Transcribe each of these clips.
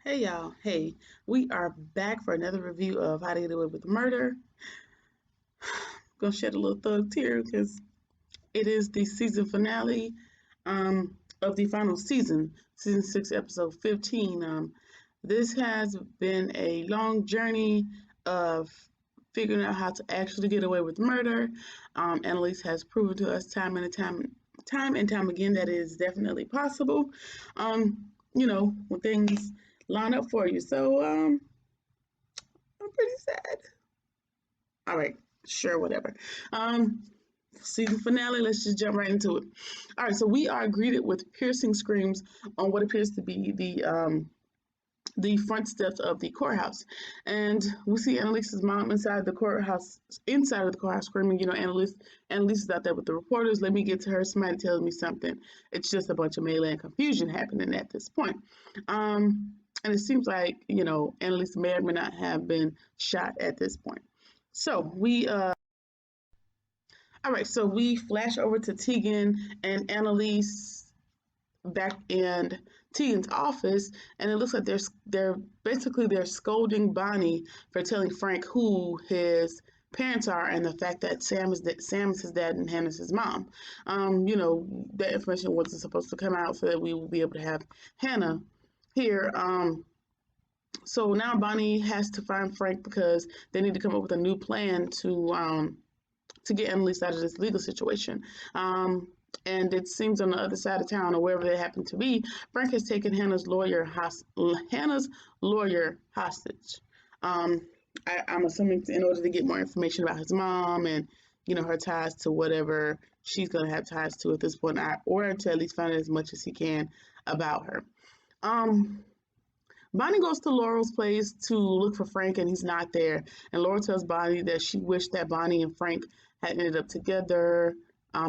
Hey y'all, hey, we are back for another review of How to Get Away with Murder. Gonna shed a little thug tear because it is the season finale of the final season, season 6, episode 15. This has been a long journey of figuring out how to actually get away with murder. Annalise has proven to us time and time again that it is definitely possible. When things line up for you. So I'm pretty sad. All right, sure, whatever. Um, Season finale. Let's just jump right into it. All right, so we are greeted with piercing screams on what appears to be the front steps of the courthouse, and we see Annalise's mom inside of the courthouse, screaming. Annalise is out there with the reporters. Let me get to her. Somebody tells me something. It's just a bunch of melee and confusion happening at this point. And it seems like Annalise may or may not have been shot at this point. So we all right, so we flash over to Tegan and Annalise back in Tegan's office, and it looks like they're scolding Bonnie for telling Frank who his parents are and the fact that Sam is his dad and Hannah's his mom. That information wasn't supposed to come out so that we will be able to have Hannah here. So now Bonnie has to find Frank because they need to come up with a new plan to get Annalise out of this legal situation. And it seems on the other side of town or wherever they happen to be, Frank has taken Hannah's lawyer hostage. Um, I'm assuming in order to get more information about his mom and her ties to whatever she's gonna have ties to at this point, or to at least find out as much as he can about her. Um, Bonnie goes to Laurel's place to look for Frank, and he's not there. And Laurel tells Bonnie that she wished that Bonnie and Frank had ended up together,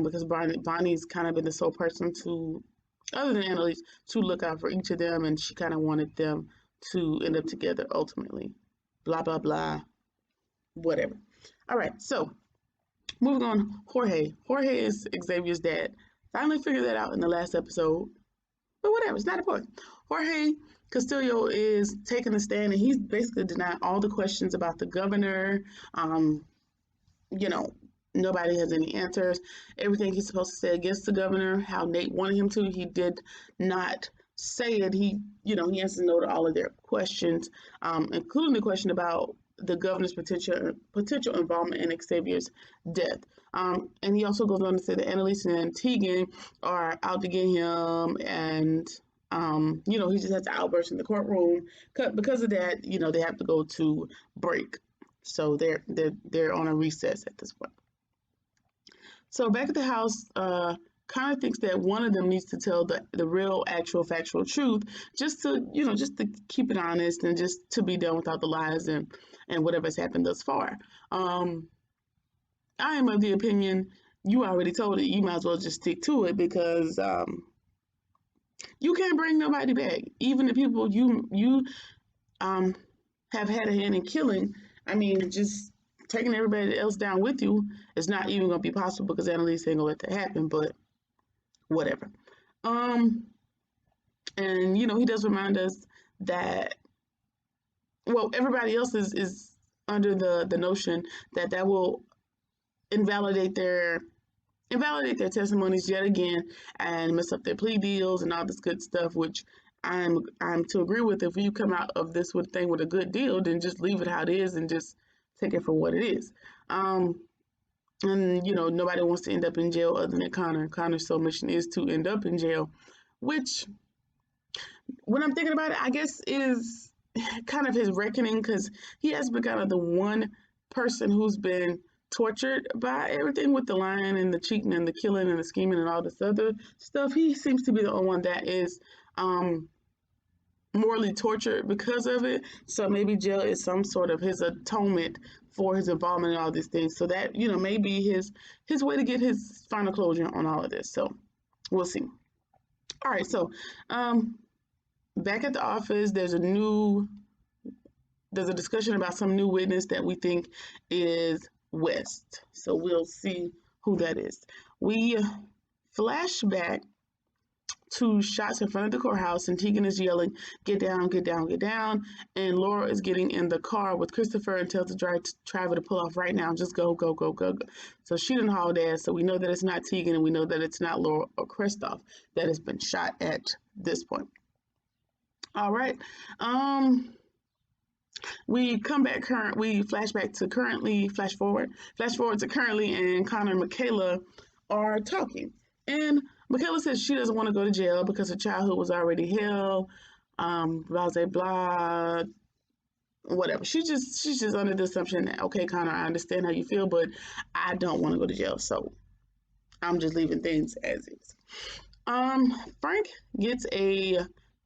because Bonnie's kind of been the sole person to, other than Annalise, to look out for each of them, and she kind of wanted them to end up together ultimately. Blah, blah, blah, whatever. All right, so moving on, Jorge. Jorge is Xavier's dad. Finally figured that out in the last episode, but whatever, it's not important. Jorge Castillo is taking a stand, and he's basically denying all the questions about the governor. Um, you know, Nobody has any answers. Everything he's supposed to say against the governor, how Nate wanted him to, he did not say it. He answered no to all of their questions, including the question about the governor's potential involvement in Xavier's death. And he also goes on to say that Annalise and Tegan are out to get him, and he just has to outburst in the courtroom. Because of that, they have to go to break. So they're on a recess at this point. So back at the house, Connor thinks that one of them needs to tell the real, actual, factual truth, just to keep it honest and just to be done without the lies and whatever's happened thus far. I am of the opinion you already told it. You might as well just stick to it because you can't bring nobody back, even the people you um have had a hand in killing. I mean, just taking everybody else down with you is not even going to be possible because Annalise ain't going to let that happen, but whatever. Um, and, he does remind us that, well, everybody else is under the notion that will invalidate their invalidate their testimonies yet again and mess up their plea deals and all this good stuff, which I'm to agree with. If you come out of this thing with a good deal, then just leave it how it is and just take it for what it is. And nobody wants to end up in jail other than Connor. Connor's sole mission is to end up in jail, which, when I'm thinking about it, I guess is kind of his reckoning because he has been kind of the one person who's been tortured by everything with the lying and the cheating and the killing and the scheming and all this other stuff. He seems to be the only one that is morally tortured because of it. So maybe jail is some sort of his atonement for his involvement in all these things. So that may be his way to get his final closure on all of this. So we'll see. All right. So back at the office, there's a discussion about some new witness that we think is West. So we'll see who that is. We flash back two shots in front of the courthouse, and Tegan is yelling, "Get down, get down, get down!" And Laura is getting in the car with Christopher and tells the driver to pull off right now. Just go, go, go, go, go. So she didn't haul ass. So we know that it's not Tegan, and we know that it's not Laura or Christoph that has been shot at this point. All right. We come back current. We flash back to currently. Flash forward to currently, and Connor and Michaela are talking. And Michaela says she doesn't want to go to jail because her childhood was already hell. Blah blah blah. Whatever. She's just under the assumption that, okay, Connor, I understand how you feel, but I don't want to go to jail, so I'm just leaving things as is. Frank gets a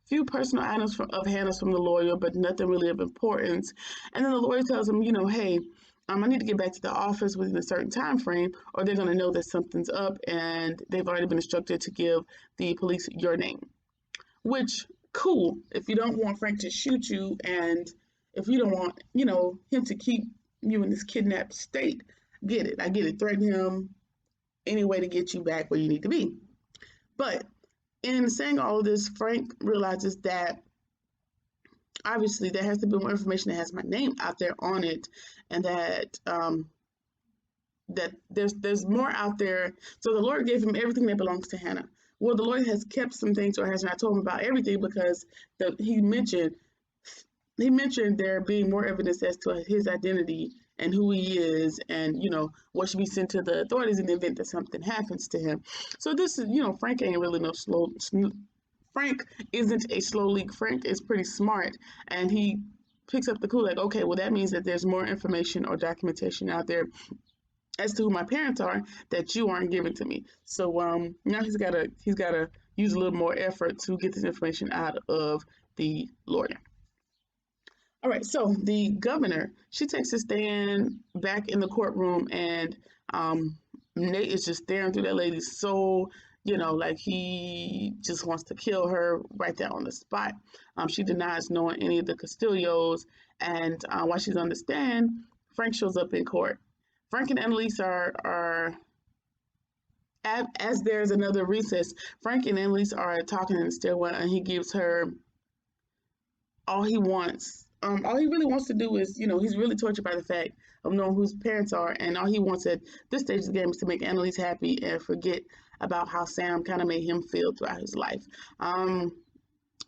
few personal items of Hannah's from the lawyer, but nothing really of importance. And then the lawyer tells him, hey, I need to get back to the office within a certain time frame, or they're going to know that something's up, and they've already been instructed to give the police your name. Which, cool, if you don't want Frank to shoot you, and if you don't want, him to keep you in this kidnapped state, get it. I get it. Threaten him any way to get you back where you need to be. But in saying all of this, Frank realizes that obviously there has to be more information that has my name out there on it, and that that there's more out there. So the lawyer gave him everything that belongs to Hannah. Well, the lawyer has kept some things, or has not told him about everything, because he mentioned there being more evidence as to his identity and who he is, and what should be sent to the authorities in the event that something happens to him. So this is, Frank ain't really no slow. Frank isn't a slow leak. Frank is pretty smart, and he picks up the clue like, okay, well, that means that there's more information or documentation out there as to who my parents are that you aren't giving to me. So now he's gotta use a little more effort to get this information out of the lawyer. All right, so the governor, she takes a stand back in the courtroom, and Nate is just staring through that lady's soul, like he just wants to kill her right there on the spot. She denies knowing any of the Castillos, and while she's on the stand, Frank shows up in court. Frank and Annalise are as there's another recess, Frank and Annalise are talking in the stairwell, and he gives her all he wants. All he really wants to do is, he's really tortured by the fact of knowing whose parents are, and all he wants at this stage of the game is to make Annalise happy and forget about how Sam kind of made him feel throughout his life.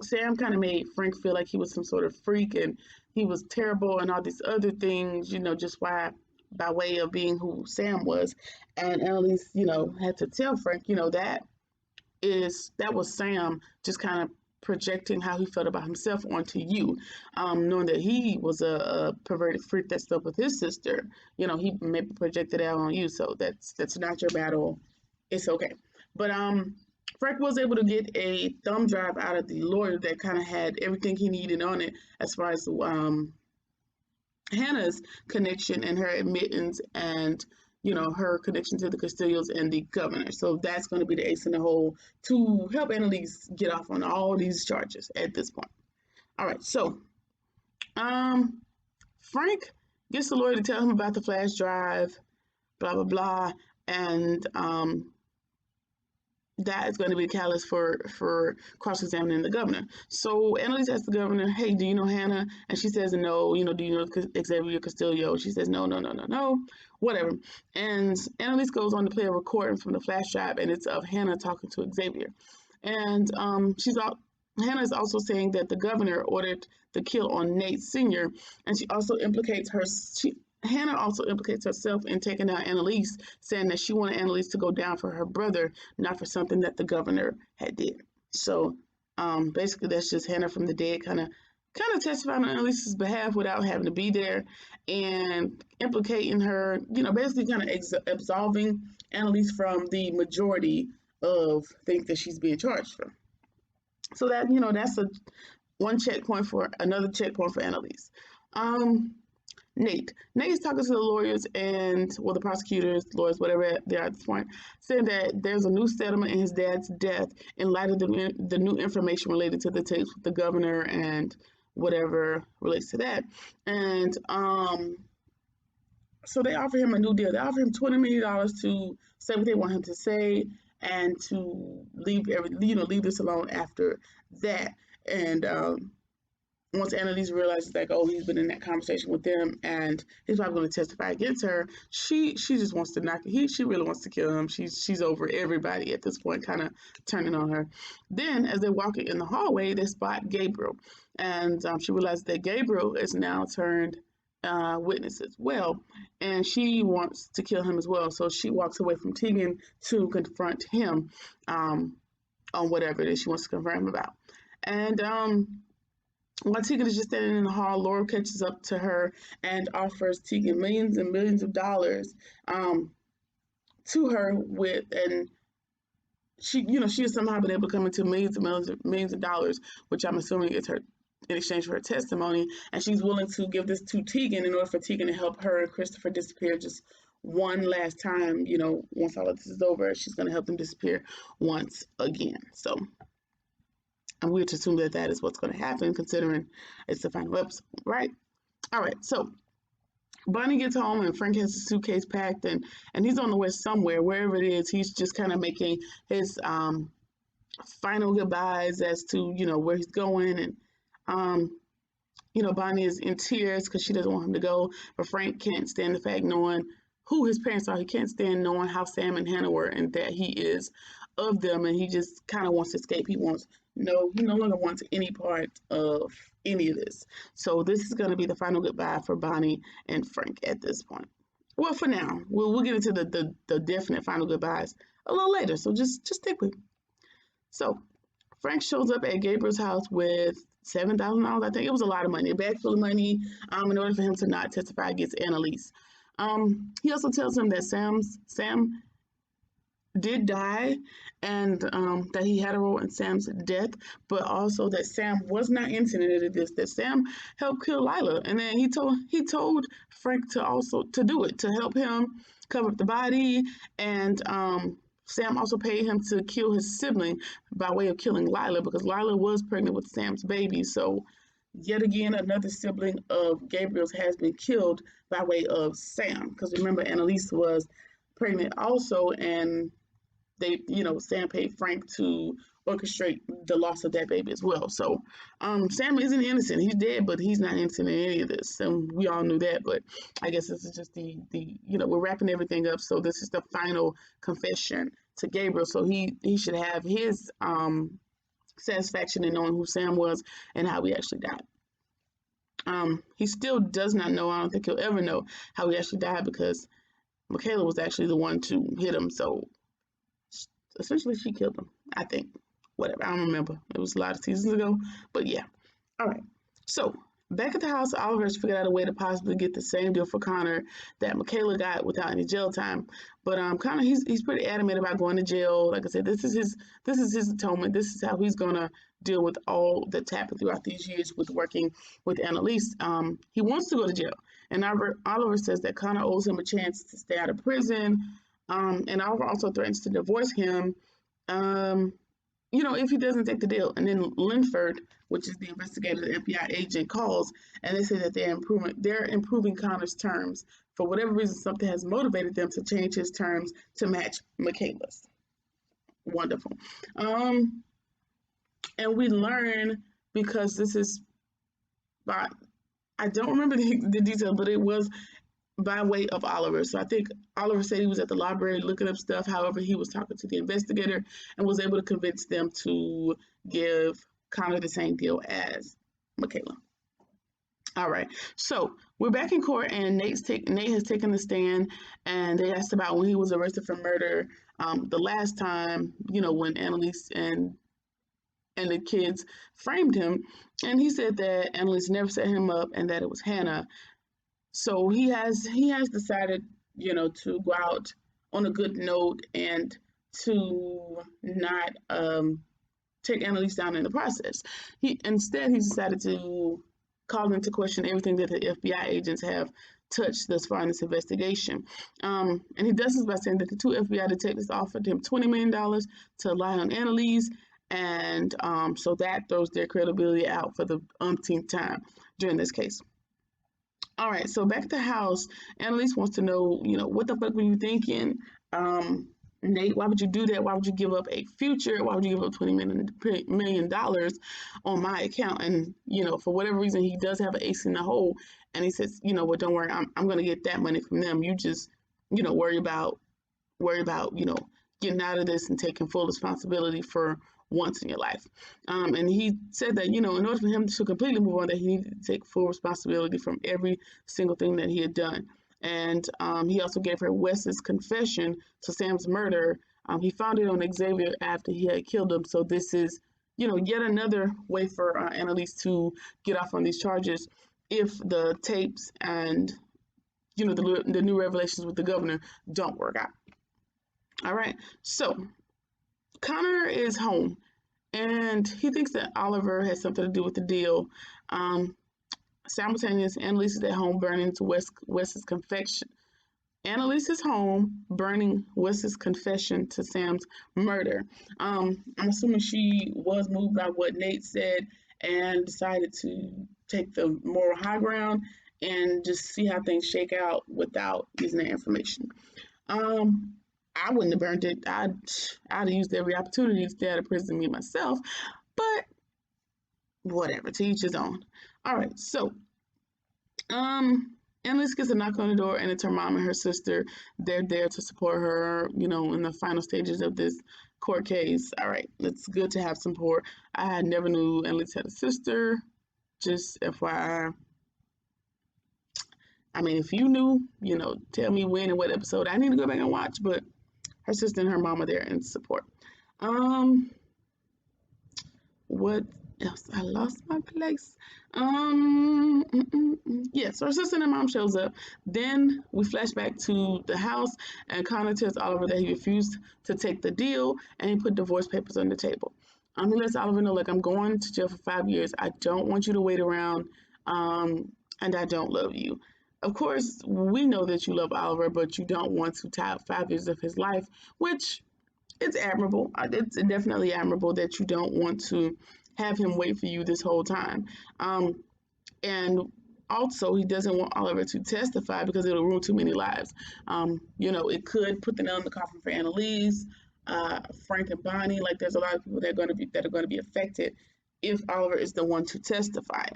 Sam kind of made Frank feel like he was some sort of freak, and he was terrible and all these other things, just by way of being who Sam was. And Annalise, had to tell Frank, that was Sam just kind of projecting how he felt about himself onto you, knowing that he was a perverted freak that slept with his sister. He maybe projected out on you, so that's not your battle. It's okay. But Frank was able to get a thumb drive out of the lawyer that kind of had everything he needed on it, as far as Hannah's connection and her admittance, and her connection to the Castillos and the governor. So that's going to be the ace in the hole to help Annalise get off on all these charges at this point. All right, so Frank gets the lawyer to tell him about the flash drive, blah, blah, blah, and that is going to be a catalyst for cross-examining the governor. So Annalise asks the governor, hey, do you know Hannah? And she says no. Do you know Xavier Castillo? She says no, whatever. And Annalise goes on to play a recording from the flash drive, and it's of Hannah talking to Xavier. And Hannah is also saying that the governor ordered the kill on Nate Sr., and she also implicates Hannah also implicates herself in taking out Annalise, saying that she wanted Annalise to go down for her brother, not for something that the governor had did. So basically that's just Hannah from the dead kind of testifying on Annalise's behalf without having to be there, and implicating her, basically kind of absolving Annalise from the majority of things that she's being charged for. So that, that's another checkpoint for Annalise. Nate is talking to the lawyers the prosecutors, lawyers, whatever they are at this point, saying that there's a new settlement in his dad's death in light of the new information related to the tapes with the governor and whatever relates to that. And so they offer him a new deal. They offer him $20 million to say what they want him to say, and to leave this alone after that. And once Annalise realizes like, oh, he's been in that conversation with them and he's probably going to testify against her, she just wants to knock it. She really wants to kill him. She's over everybody at this point, kind of turning on her. Then as they're walking in the hallway, they spot Gabriel, and she realizes that Gabriel is now turned witness as well, and she wants to kill him as well. So she walks away from Tegan to confront him on whatever it is she wants to confront him about. And while Tegan is just standing in the hall, Laura catches up to her and offers Tegan millions and millions of dollars to her and she has somehow been able to come into millions of dollars, which I'm assuming is her in exchange for her testimony, and she's willing to give this to Tegan in order for Tegan to help her and Christopher disappear just one last time. Once all of this is over, she's going to help them disappear once again. So I'm weird to assume that that is what's going to happen, considering it's the final episode, right? All right, so Bonnie gets home and Frank has his suitcase packed, and he's on the way somewhere, wherever it is. He's just kind of making his final goodbyes as to where he's going, and Bonnie is in tears because she doesn't want him to go, but Frank can't stand the fact knowing who his parents are. He can't stand knowing how Sam and Hannah were and that he is of them, and he just kind of wants to escape. He no longer wants any part of any of this. So this is going to be the final goodbye for Bonnie and Frank at this point. Well, for now, we'll get into the definite final goodbyes a little later. So just stick with me. So Frank shows up at Gabriel's house with $7,000. I think it was a lot of money, a bag full of money, in order for him to not testify against Annalise. He also tells him that Sam did die, and that he had a role in Sam's death, but also that Sam was not innocent in this, that Sam helped kill Lila. And then he told Frank to do it, to help him cover up the body, and Sam also paid him to kill his sibling by way of killing Lila, because Lila was pregnant with Sam's baby. So yet again, another sibling of Gabriel's has been killed by way of Sam, because remember, Annalise was pregnant also, and Sam paid Frank to orchestrate the loss of that baby as well. So Sam isn't innocent. He's dead, but he's not innocent in any of this. And we all knew that, but I guess this is just the we're wrapping everything up. So this is the final confession to Gabriel. So he should have his satisfaction in knowing who Sam was and how he actually died. He still does not know. I don't think he'll ever know how he actually died, because Michaela was actually the one to hit him. So essentially she killed him, I think. Whatever, I don't remember. It was a lot of seasons ago, but yeah. All right, so back at the house, Oliver has figured out a way to possibly get the same deal for Connor that Michaela got without any jail time. But Connor, he's pretty adamant about going to jail. Like I said, this is his atonement. This is how he's gonna deal with all that's happened throughout these years with working with Annalise. He wants to go to jail, and Oliver says that Connor owes him a chance to stay out of prison. And Oliver also threatens to divorce him, if he doesn't take the deal. And then Linford, which is the investigator, the FBI agent, calls, and they say that they're improving Connor's terms. For whatever reason, something has motivated them to change his terms to match Michaela's. Wonderful. And we learn, because this is I don't remember the detail, but it was by way of Oliver. So I think Oliver said he was at the library looking up stuff. However, he was talking to the investigator and was able to convince them to give Connor the same deal as Michaela. All right, so we're back in court, and Nate has taken the stand, and they asked about when he was arrested for murder the last time, when Annalise and the kids framed him, and he said that Annalise never set him up and that it was Hannah. So he has decided, to go out on a good note and to not take Annalise down in the process. Instead he's decided to call into question everything that the FBI agents have touched thus far in this investigation. And he does this by saying that the two FBI detectives offered him $20 million to lie on Annalise, and so that throws their credibility out for the umpteenth time during this case. All right, so back at the house, Annalise wants to know, what the fuck were you thinking? Nate, why would you do that? Why would you give up a future? Why would you give up $20 million on my account? And, for whatever reason, he does have an ace in the hole. And he says, well, don't worry, I'm going to get that money from them. You just, worry about, getting out of this and taking full responsibility for once in your life. And he said that, in order for him to completely move on, that he needed to take full responsibility from every single thing that he had done. And he also gave her Wes's confession to Sam's murder. He found it on Xavier after he had killed him. So this is, yet another way for Annalise to get off on these charges if the tapes and, the new revelations with the governor don't work out. All right. So Connor is home, and he thinks that Oliver has something to do with the deal. Simultaneous, Annalise is at home burning to Wes's confession. Annalise is home burning Wes's confession to Sam's murder. I'm assuming she was moved by what Nate said and decided to take the moral high ground and just see how things shake out without using that information. I wouldn't have burned it. I'd have used every opportunity to stay out of prison me myself, but whatever, to each his own. All right, so Annalise gets a knock on the door, and it's her mom and her sister. They're there to support her, in the final stages of this court case. All right, it's good to have support. I never knew Annalise had a sister, just FYI. I mean, if you knew, tell me when and what episode. I need to go back and watch, but her sister and her mom are there in support. What else? I lost my place. Yeah, so her sister and her mom shows up. Then we flash back to the house, and Connor tells Oliver that he refused to take the deal, and he put divorce papers on the table. He lets Oliver know, like, I'm going to jail for 5 years. I don't want you to wait around, and I don't love you. Of course, we know that you love Oliver, but you don't want to tie up 5 years of his life, which it's admirable. It's definitely admirable that you don't want to have him wait for you this whole time. And also, he doesn't want Oliver to testify because it'll ruin too many lives. It could put the nail in the coffin for Annalise, Frank and Bonnie. Like, there's a lot of people that are going to be affected if Oliver is the one to testify.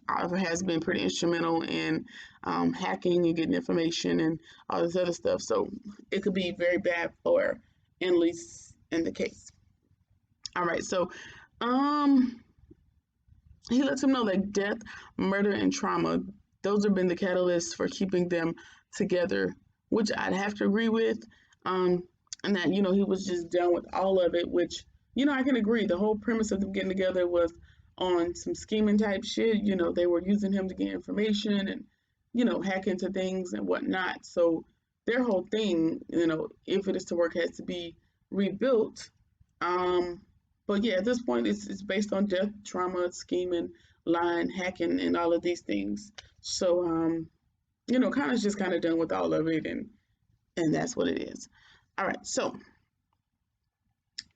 Oliver has been pretty instrumental in hacking and getting information and all this other stuff. So it could be very bad for Annalise in the case. All right, so he lets him know that death, murder, and trauma, those have been the catalysts for keeping them together, which I'd have to agree with. And that, he was just done with all of it, which, I can agree. The whole premise of them getting together was on some scheming type shit. They were using him to get information and, hack into things and whatnot. So their whole thing, if it is to work, has to be rebuilt. But yeah, at this point, it's based on death, trauma, scheming, lying, hacking, and all of these things. So, Connor's just kind of done with all of it, and that's what it is. All right, so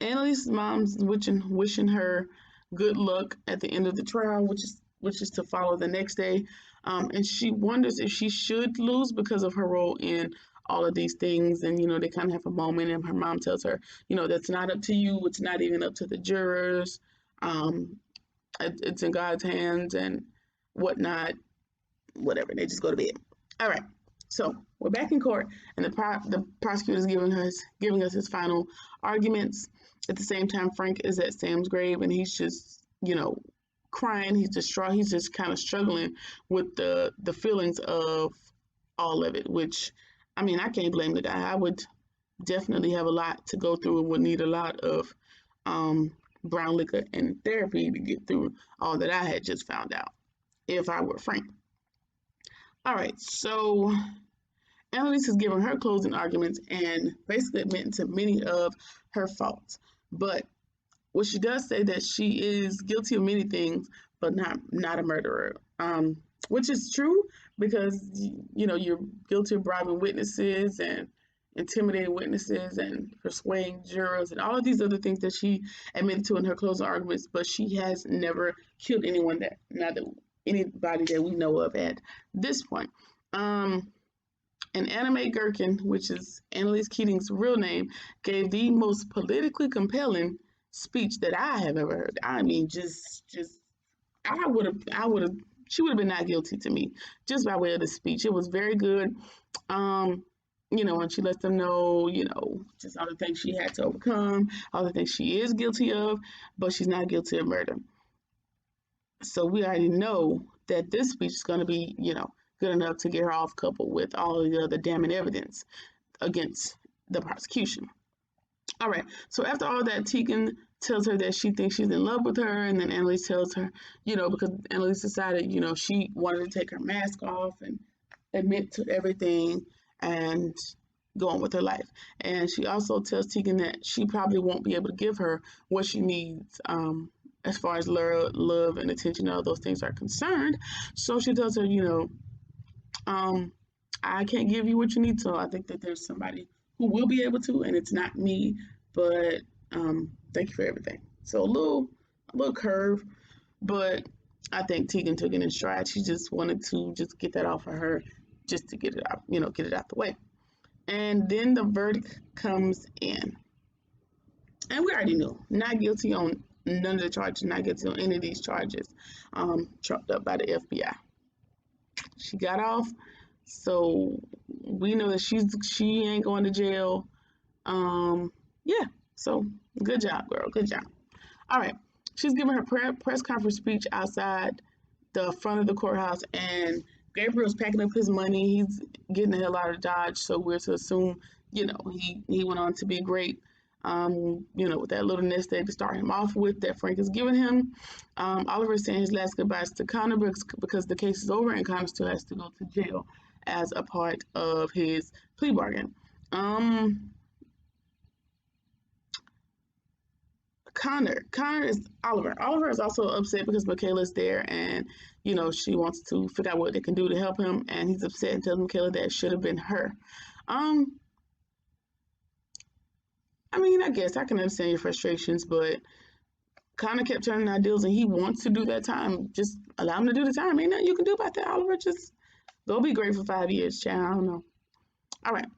Annalise's mom's wishing her good luck at the end of the trial, which is to follow the next day, and she wonders if she should lose because of her role in all of these things. And they kind of have a moment, and her mom tells her, that's not up to you, it's not even up to the jurors, it's in God's hands and whatnot, whatever. They just go to bed. All right, so we're back in court, and the prosecutor is giving us his final arguments. At the same time, Frank is at Sam's grave, and he's just crying. He's distraught. He's just kind of struggling with the feelings of all of it, which, I mean, I can't blame the guy. I would definitely have a lot to go through and would need a lot of brown liquor and therapy to get through all that I had just found out if I were Frank. All right, so Annalise is giving her closing arguments and basically admitting to many of her faults. But what she does say that she is guilty of many things, but not a murderer, which is true because, you're guilty of bribing witnesses and intimidating witnesses and persuading jurors and all of these other things that she admitted to in her closing arguments, but she has never killed anybody that we know of at this point. And Anime Gherkin, which is Annalise Keating's real name, gave the most politically compelling speech that I have ever heard. I mean, just I would have, she would have been not guilty to me just by way of the speech. It was very good. Um, and she lets them know, just all the things she had to overcome, all the things she is guilty of, but she's not guilty of murder. So we already know that this speech is going to be, good enough to get her off, coupled with all the other damning evidence against the prosecution. All right. So after all that, Tegan tells her that she thinks she's in love with her, and then Annalise tells her, because Annalise decided, she wanted to take her mask off and admit to everything and go on with her life. And she also tells Tegan that she probably won't be able to give her what she needs, as far as love and attention, all those things are concerned. So she tells her, um, I can't give you what you need. So I think that there's somebody who will be able to, and it's not me. But thank you for everything. So a little curve, but I think Tegan took it in stride. She just wanted to just get that off of her, just to get it out, get it out the way. And then the verdict comes in, and we already knew not guilty on none of the charges, not guilty on any of these charges, trumped up by the FBI. She got off, so we know that she ain't going to jail. Yeah, so good job, girl. Good job. All right, she's giving her press conference speech outside the front of the courthouse, and Gabriel's packing up his money. He's getting the hell out of Dodge, so we're to assume, he went on to be great. With that little nest egg to start him off with that Frank is giving him. Oliver is saying his last goodbyes to Connor because the case is over and Connor still has to go to jail as a part of his plea bargain. Connor is Oliver. Oliver is also upset because Michaela's there, and she wants to figure out what they can do to help him, and he's upset and tells Michaela that it should have been her. I mean, I guess I can understand your frustrations, but Connor kept turning down deals, and he wants to do that time. Just allow him to do the time. Ain't nothing you can do about that, Oliver. Just go be great for 5 years, child. I don't know. All right.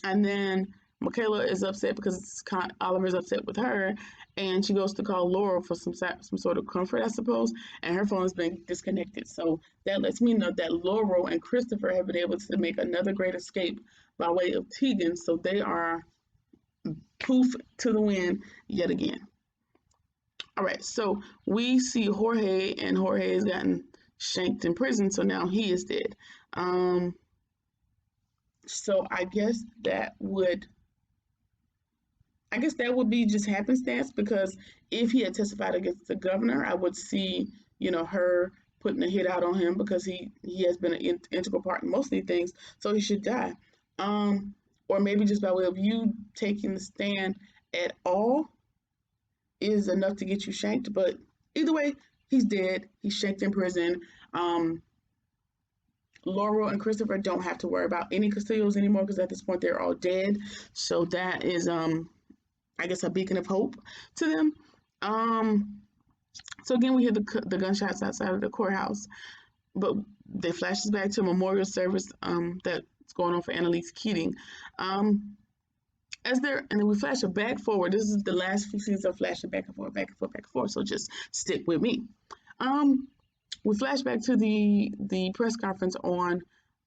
And then Michaela is upset because Oliver's upset with her, and she goes to call Laurel for some sort of comfort, I suppose, and her phone has been disconnected. So that lets me know that Laurel and Christopher have been able to make another great escape by way of Tegan, so they are poof to the wind yet again. All right, so we see Jorge, and Jorge has gotten shanked in prison, so now he is dead. So I guess that would be just happenstance, because if he had testified against the governor, I would see, her putting a hit out on him because he has been an integral part in most of these things, so he should die. Or maybe just by way of you taking the stand at all is enough to get you shanked. But either way, he's dead. He's shanked in prison. Laurel and Christopher don't have to worry about any custodials anymore because at this point they're all dead. So that is, I guess, a beacon of hope to them. So again, we hear the gunshots outside of the courthouse, but they flashes back to a memorial service that's going on for Annalise Keating. And then we flash it back forward. This is the last few scenes of flashing back and forth, back and forth, back and forth. So just stick with me. We flash back to the press conference on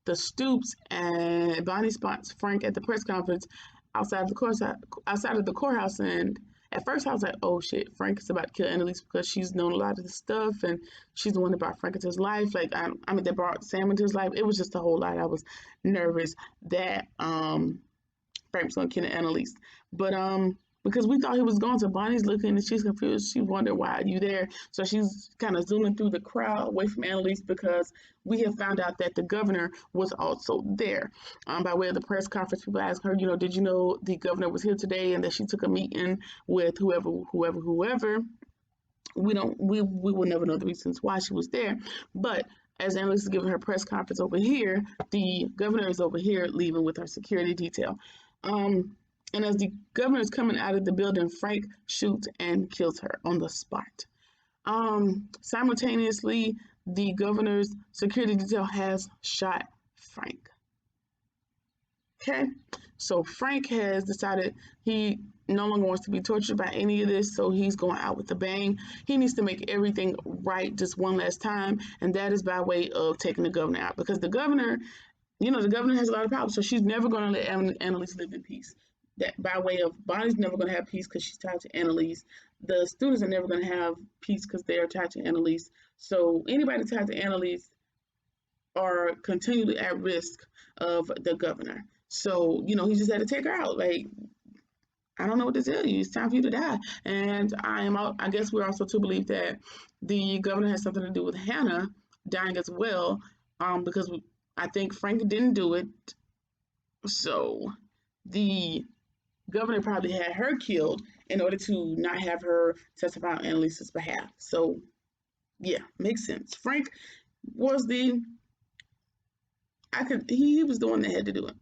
the stoops, and Bonnie spots Frank at the press conference outside of the courthouse. And at first I was like, oh shit, Frank is about to kill Annalise because she's known a lot of the stuff, and she's the one that brought Frank into his life. Like, that brought Sam into his life. It was just a whole lot. I was nervous that Frank was gonna kill Annalise, but because we thought he was going, so Bonnie's looking and she's confused. She wondered, why are you there? So she's kind of zooming through the crowd away from Annalise because we have found out that the governor was also there. By way of the press conference, people asked her, did you know the governor was here today and that she took a meeting with whoever. We will never know the reasons why she was there, but as Annalise is giving her press conference over here, the governor is over here leaving with her security detail. And as the governor is coming out of the building, Frank shoots and kills her on the spot. Simultaneously, the governor's security detail has shot Frank. Okay, so Frank has decided he no longer wants to be tortured by any of this, so he's going out with a bang. He needs to make everything right just one last time, and that is by way of taking the governor out, because the governor, the governor has a lot of power, so she's never going to let Annalise live in peace. That by way of Bonnie's never going to have peace because she's tied to Annalise. The students are never going to have peace because they are tied to Annalise. So anybody tied to Annalise are continually at risk of the governor. So, he just had to take her out. Like, I don't know what to tell you. It's time for you to die. And I guess we're also to believe that the governor has something to do with Hannah dying as well, because I think Frank didn't do it. So the governor probably had her killed in order to not have her testify on Annalise's behalf. So, yeah, makes sense. Frank was he was the one that had to do it.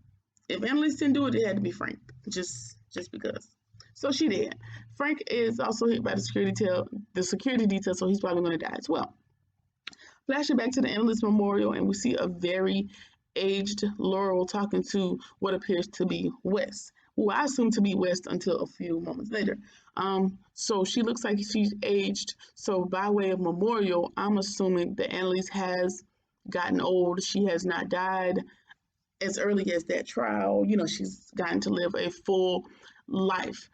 If Annalise didn't do it, it had to be Frank, just because. So she did. Frank is also hit by the security detail, so he's probably going to die as well. Flashing back to the Annalise Memorial, and we see a very aged Laurel talking to what appears to be Wes, who I assume to be West until a few moments later. So she looks like she's aged. So by way of memorial, I'm assuming that Annalise has gotten old. She has not died as early as that trial. She's gotten to live a full life.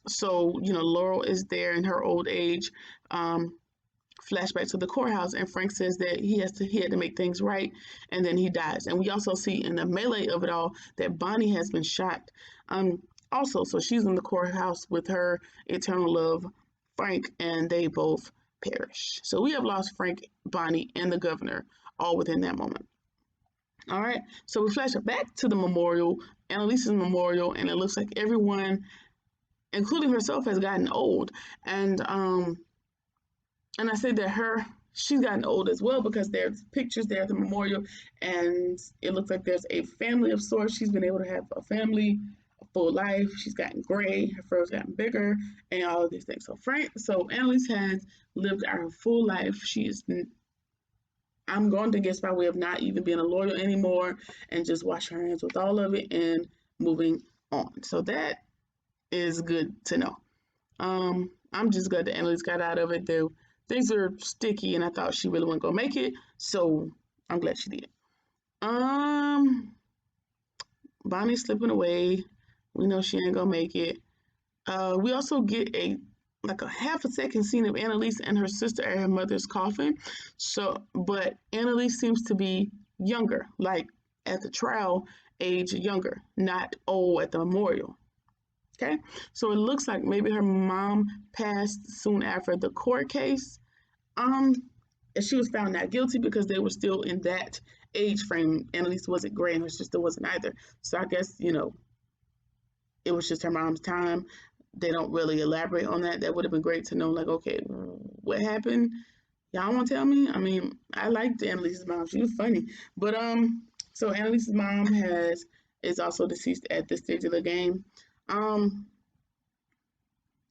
So, Laurel is there in her old age. Flashback to the courthouse, and Frank says that he had to make things right, and then he dies. And we also see in the melee of it all that Bonnie has been shot. Also, so she's in the courthouse with her eternal love, Frank, and they both perish. So we have lost Frank, Bonnie, and the governor all within that moment. All right, so we flash back to the memorial, Annalise's memorial, and it looks like everyone, including herself, has gotten old. And I say that she's gotten old as well, because there's pictures there at the memorial, and it looks like there's a family of sorts. She's been able to have a family, a full life. She's gotten gray, her fur's gotten bigger, and all of these things. So Annalise has lived out her full life. I'm going to guess by way of not even being a lawyer anymore and just washing her hands with all of it and moving on. So that is good to know. I'm just glad that Annalise got out of it. Though things are sticky, and I thought she really wasn't gonna make it, so I'm glad she did. Bonnie's slipping away. We know she ain't gonna make it. We also get a half a second scene of Annalise and her sister at her mother's coffin. But Annalise seems to be younger, like at the trial age younger, not old at the memorial. Okay, so it looks like maybe her mom passed soon after the court case. And she was found not guilty because they were still in that age frame. Annalise wasn't gray and her sister wasn't either. So I guess, it was just her mom's time. They don't really elaborate on that. That would have been great to know, like, okay, what happened? Y'all want to tell me? I mean, I liked Annalise's mom. She was funny. But so Annalise's mom is also deceased at this stage of the game.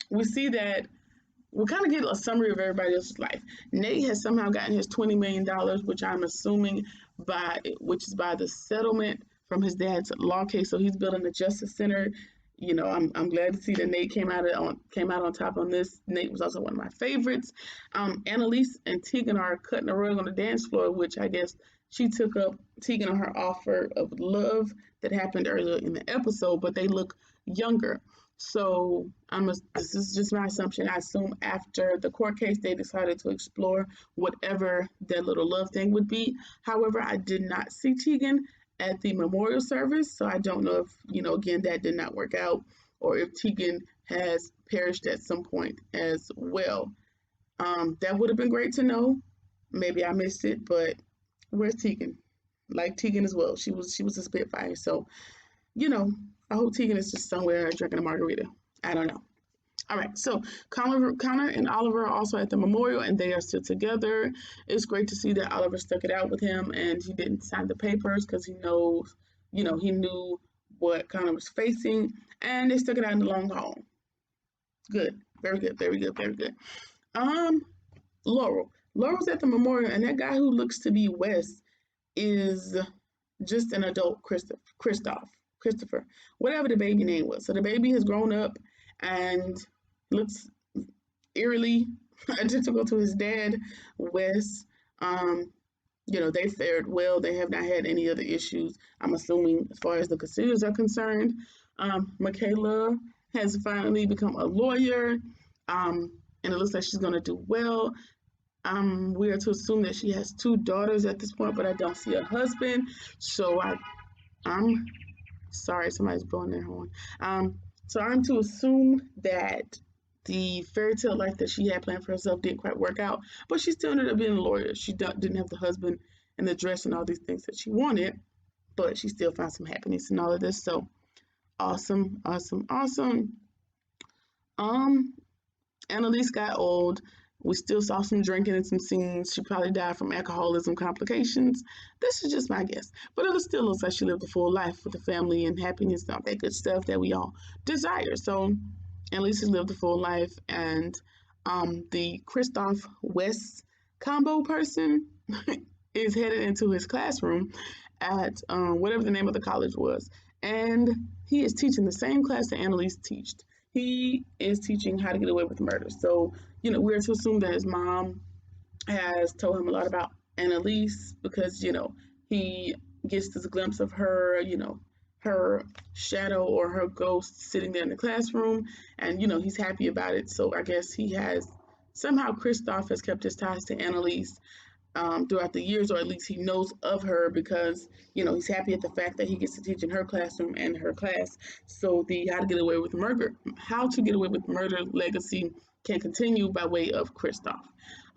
We see that we kind of get a summary of everybody else's life. Nate has somehow gotten his $20 million, which I'm assuming which is by the settlement from his dad's law case. So he's building a justice center. I'm glad to see that Nate came out on top on this. Nate was also one of my favorites. Annalise and Tegan are cutting a rug on the dance floor, which I guess she took up Tegan on her offer of love that happened earlier in the episode, but they look younger. So this is just my assumption. I assume after the court case, they decided to explore whatever their little love thing would be. However, I did not see Tegan at the memorial service, so I don't know if, again, that did not work out, or if Tegan has perished at some point as well. That would have been great to know. Maybe I missed it, but where's Tegan? Like Tegan as well. She was a Spitfire, so I hope Tegan is just somewhere drinking a margarita. I don't know. All right, so Connor and Oliver are also at the memorial, and they are still together. It's great to see that Oliver stuck it out with him, and he didn't sign the papers because he knows, he knew what Connor was facing, and they stuck it out in the long haul. Good, very good, very good, very good. Laurel's at the memorial, and that guy who looks to be Wes is just an adult Christopher, whatever the baby name was. So the baby has grown up and looks eerily identical to his dad, Wes. Um, they fared well. They have not had any other issues, I'm assuming, as far as the casinos are concerned. Michaela has finally become a lawyer, and it looks like she's going to do well. We are to assume that she has two daughters at this point, but I don't see a husband. So I'm sorry, somebody's blowing their horn. So I'm to assume that the fairy tale life that she had planned for herself didn't quite work out, but she still ended up being a lawyer. She didn't have the husband and the dress and all these things that she wanted, but she still found some happiness in all of this. So awesome, awesome, awesome. Um, Annalise got old. We still saw some drinking and some scenes. She probably died from alcoholism complications. This is just my guess. But it still looks like she lived a full life with a family and happiness and all that good stuff that we all desire. So Annalise has lived a full life. And the Christoph West combo person is headed into his classroom at whatever the name of the college was. And he is teaching the same class that Annalise taught. He is teaching how to get away with murder. So, we're to assume that his mom has told him a lot about Annalise because, he gets this glimpse of her, her shadow or her ghost sitting there in the classroom. And, he's happy about it. So I guess he has somehow Christoph has kept his ties to Annalise throughout the years, or at least he knows of her because he's happy at the fact that he gets to teach in her classroom and her class. So the how to get away with murder legacy can continue by way of Christoph.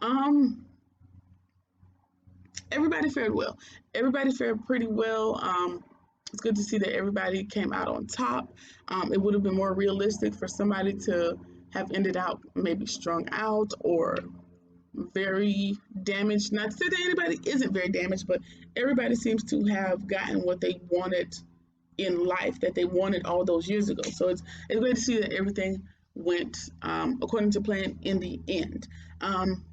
Um, Everybody fared well. Everybody fared pretty well. It's good to see that everybody came out on top. It would have been more realistic for somebody to have ended out maybe strung out or very damaged. Not to say that anybody isn't very damaged, but everybody seems to have gotten what they wanted in life that they wanted all those years ago. So it's great to see that everything went according to plan in the end. Um,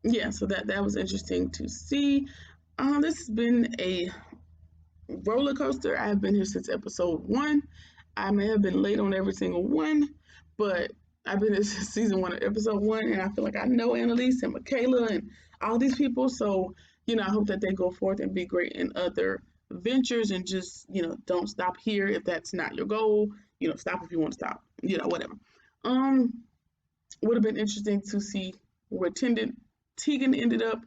yeah, so that was interesting to see. This has been a roller coaster. I've been here since episode 1. I may have been late on every single one, but I've been in season 1 of episode 1, and I feel like I know Annalise and Michaela and all these people. So, I hope that they go forth and be great in other ventures and just, don't stop here if that's not your goal. Stop if you want to stop, whatever. Would have been interesting to see where Tegan ended up.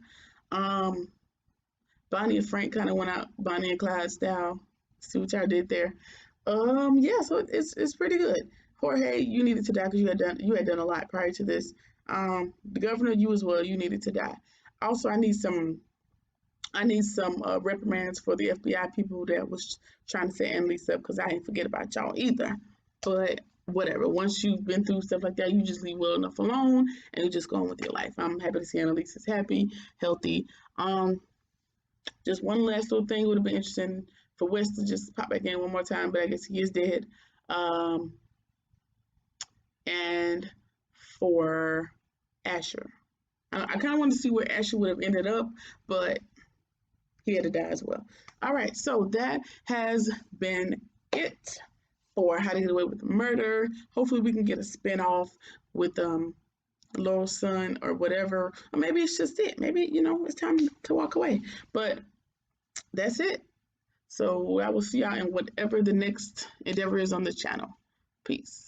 Um, Bonnie and Frank kind of went out Bonnie and Clyde style. See what y'all did there. Yeah, so it's pretty good. Jorge, you needed to die because you had done a lot prior to this. The governor, you as well, you needed to die. Also, I need some reprimands for the FBI people that was trying to set Annalise up because I didn't forget about y'all either. But whatever. Once you've been through stuff like that, you just leave well enough alone and you just go on with your life. I'm happy to see Annalise is happy, healthy. Just one last little thing would have been interesting for West to just pop back in one more time, but I guess he is dead. Um, and for Asher, I kind of wanted to see where Asher would have ended up, but he had to die as well. All right, so that has been it for How to Get Away with Murder. Hopefully, we can get a spinoff with Laurel's son or whatever, or maybe it's just it. Maybe it's time to walk away. But that's it. So I will see y'all in whatever the next endeavor is on the channel. Peace.